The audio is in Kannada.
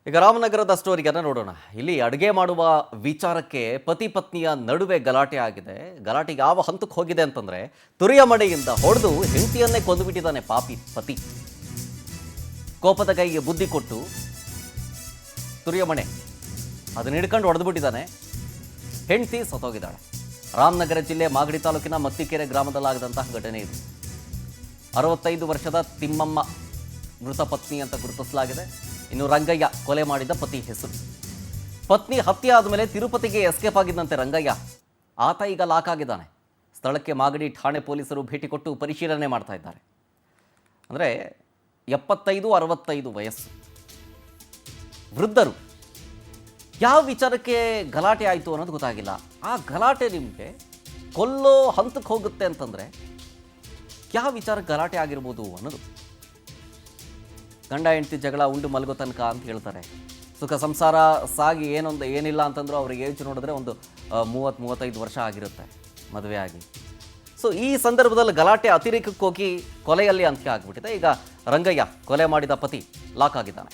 ಈಗ ರಾಮನಗರದ ಸ್ಟೋರಿಯನ್ನು ನೋಡೋಣ. ಇಲ್ಲಿ ಅಡುಗೆ ಮಾಡುವ ವಿಚಾರಕ್ಕೆ ಪತಿ ಪತ್ನಿಯ ನಡುವೆ ಗಲಾಟೆ ಆಗಿದೆ. ಗಲಾಟೆಗೆ ಯಾವ ಹಂತಕ್ಕೆ ಹೋಗಿದೆ ಅಂತಂದ್ರೆ ತುರಿಯ ಮಣೆಯಿಂದ ಹೊಡೆದು ಹೆಂಡತಿಯನ್ನೇ ಕೊಂದುಬಿಟ್ಟಿದ್ದಾನೆ ಪಾಪಿ ಪತಿ. ಕೋಪದ ಕೈಗೆ ಬುದ್ಧಿ ಕೊಟ್ಟು ತುರಿಯ ಮಣೆ ಅದನ್ನ ಹಿಡ್ಕೊಂಡು ಹೊಡೆದುಬಿಟ್ಟಿದ್ದಾನೆ. ಹೆಂಡತಿ ಸತ್ತೋಗಿದ್ದಾಳೆ. ರಾಮನಗರ ಜಿಲ್ಲೆ ಮಾಗಡಿ ತಾಲೂಕಿನ ಮತ್ತಿಕೆರೆ ಗ್ರಾಮದಲ್ಲಾಗದಂತಹ ಘಟನೆ ಇದು. 65 ವರ್ಷದ ತಿಮ್ಮಮ್ಮ ಮೃತ ಪತ್ನಿ ಅಂತ ಗುರುತಿಸಲಾಗಿದೆ. ಇನ್ನು ರಂಗಯ್ಯ ಕೊಲೆ ಮಾಡಿದ ಪತಿ ಹೆಸರು. ಪತ್ನಿ ಹತ್ಯೆ ಆದಮೇಲೆ ತಿರುಪತಿಗೆ ಎಸ್ಕೇಪ್ ಆಗಿದ್ದಂತೆ ರಂಗಯ್ಯ. ಆತ ಈಗ ಲಾಕ್ ಆಗಿದ್ದಾನೆ. ಸ್ಥಳಕ್ಕೆ ಮಾಗಡಿ ಠಾಣೆ ಪೊಲೀಸರು ಭೇಟಿ ಕೊಟ್ಟು ಪರಿಶೀಲನೆ ಮಾಡ್ತಾ ಇದ್ದಾರೆ. ಅಂದರೆ 75-65 ವಯಸ್ಸು ವೃದ್ಧರು. ಯಾವ ವಿಚಾರಕ್ಕೆ ಗಲಾಟೆ ಆಯಿತು ಅನ್ನೋದು ಗೊತ್ತಾಗಿಲ್ಲ. ಆ ಗಲಾಟೆ ನಿಮಗೆ ಕೊಲ್ಲೋ ಹಂತಕ್ಕೆ ಹೋಗುತ್ತೆ ಅಂತಂದರೆ ಯಾವ ವಿಚಾರಕ್ಕೆ ಗಲಾಟೆ ಆಗಿರ್ಬೋದು ಅನ್ನೋದು. ಗಂಡ ಹೆಂಡತಿ ಜಗಳ ಉಂಡು ಮಲಗೋ ತನಕ ಅಂತ ಹೇಳ್ತಾರೆ. ಸುಖ ಸಂಸಾರ ಸಾಗಿ ಏನಿಲ್ಲ ಅಂತಂದ್ರೂ ಅವ್ರಿಗೆ ಏಜ್ ನೋಡಿದ್ರೆ ಒಂದು 30-35 ವರ್ಷ ಆಗಿರುತ್ತೆ ಮದುವೆ ಆಗಿ. ಸೊ ಈ ಸಂದರ್ಭದಲ್ಲಿ ಗಲಾಟೆ ಅತಿರೇಕಕ್ಕೆ ಹೋಗಿ ಕೊಲೆಯಲ್ಲಿ ಅಂತ್ಯ ಆಗಿಬಿಟ್ಟಿದೆ. ಈಗ ರಂಗಯ್ಯ ಕೊಲೆ ಮಾಡಿದ ಪತಿ ಲಾಕ್ ಆಗಿದ್ದಾನೆ.